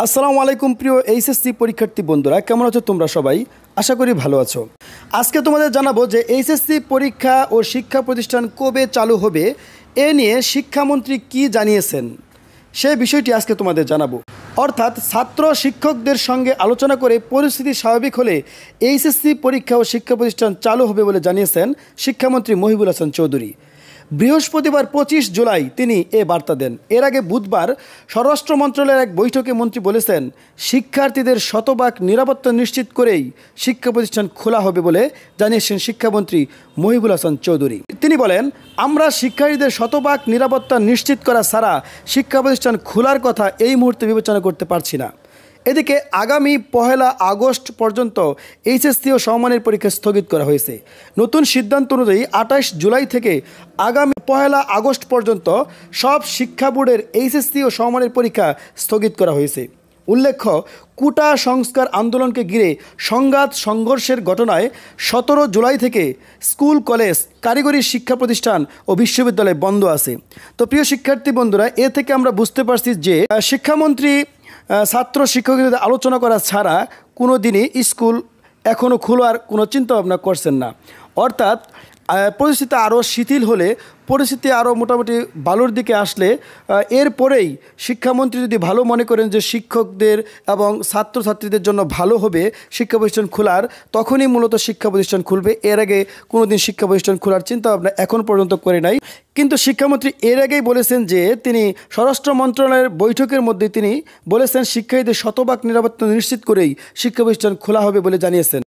আসসালামু আলাইকুম প্রিয় এইচএসসি পরীক্ষার্থী বন্ধুরা, কেমন আছো তোমরা সবাই? আশা করি ভালো আছো। আজকে তোমাদের জানাবো যে এইচএসসি পরীক্ষা ও শিক্ষা প্রতিষ্ঠান কবে চালু হবে এ নিয়ে শিক্ষামন্ত্রী কি জানিয়েছেন সেই বিষয়টি আজকে তোমাদের জানাবো। অর্থাৎ ছাত্র শিক্ষকদের সঙ্গে আলোচনা করে পরিস্থিতি স্বাভাবিক হলে এইচএসসি পরীক্ষা ও শিক্ষা প্রতিষ্ঠান চালু হবে বলে জানিয়েছেন শিক্ষামন্ত্রী মহিবুল হাসান চৌধুরী। বৃহস্পতিবার 25 জুলাই তিনি এ বার্তা দেন। এর আগে বুধবার স্বরাষ্ট্র মন্ত্রণালয়ের এক বৈঠকে মন্ত্রী বলেছেন, শিক্ষার্থীদের শতভাগ নিরাপত্তা নিশ্চিত করেই শিক্ষা প্রতিষ্ঠান খোলা হবে বলে জানিয়েছেন শিক্ষামন্ত্রী মহিবুল হাসান চৌধুরী। তিনি বলেন, আমরা শিক্ষার্থীদের শতভাগ নিরাপত্তা নিশ্চিত করা ছাড়া শিক্ষা প্রতিষ্ঠান খোলার কথা এই মুহূর্তে বিবেচনা করতে পারছি না। এদিকে আগামী 1 আগস্ট পর্যন্ত এইচএসসি ও সমমানের পরীক্ষা স্থগিত করা হয়েছে। নতুন সিদ্ধান্ত অনুযায়ী 28 জুলাই থেকে আগামী 1 আগস্ট পর্যন্ত সব শিক্ষা বোর্ডের এইচএসসি ও সমমানের পরীক্ষা স্থগিত করা হয়েছে। উল্লেখ্য, কোটা সংস্কার আন্দোলনকে ঘিরে সংঘাত সংঘর্ষের ঘটনায় 17 জুলাই থেকে স্কুল, কলেজ, কারিগরি শিক্ষা প্রতিষ্ঠান ও বিশ্ববিদ্যালয় বন্ধ আছে। তো প্রিয় শিক্ষার্থী বন্ধুরা, এ থেকে আমরা বুঝতে পারছি যে শিক্ষামন্ত্রী ছাত্র শিক্ষকদের আলোচনা করা ছাড়া কোনো দিনই স্কুল এখনও খোলার কোনো চিন্তাভাবনা করছেন না। অর্থাৎ পরিস্থিতি আরও শিথিল হলে, পরিস্থিতি আরও মোটামুটি ভালোর দিকে আসলে এরপরেই শিক্ষামন্ত্রী যদি ভালো মনে করেন যে শিক্ষকদের এবং ছাত্রছাত্রীদের জন্য ভালো হবে শিক্ষা প্রতিষ্ঠান খোলার, তখনই মূলত শিক্ষা প্রতিষ্ঠান খুলবে। এর আগে কোনো দিন শিক্ষা প্রতিষ্ঠান খোলার চিন্তাভাবনা এখন পর্যন্ত করে নাই। কিন্তু শিক্ষামন্ত্রী এর আগেই বলেছেন যে তিনি স্বরাষ্ট্র মন্ত্রণালয়ের বৈঠকের মধ্যে তিনি বলেছেন শিক্ষার্থীদের শতভাগ নিরাপত্তা নিশ্চিত করেই শিক্ষা প্রতিষ্ঠান খোলা হবে বলে জানিয়েছেন।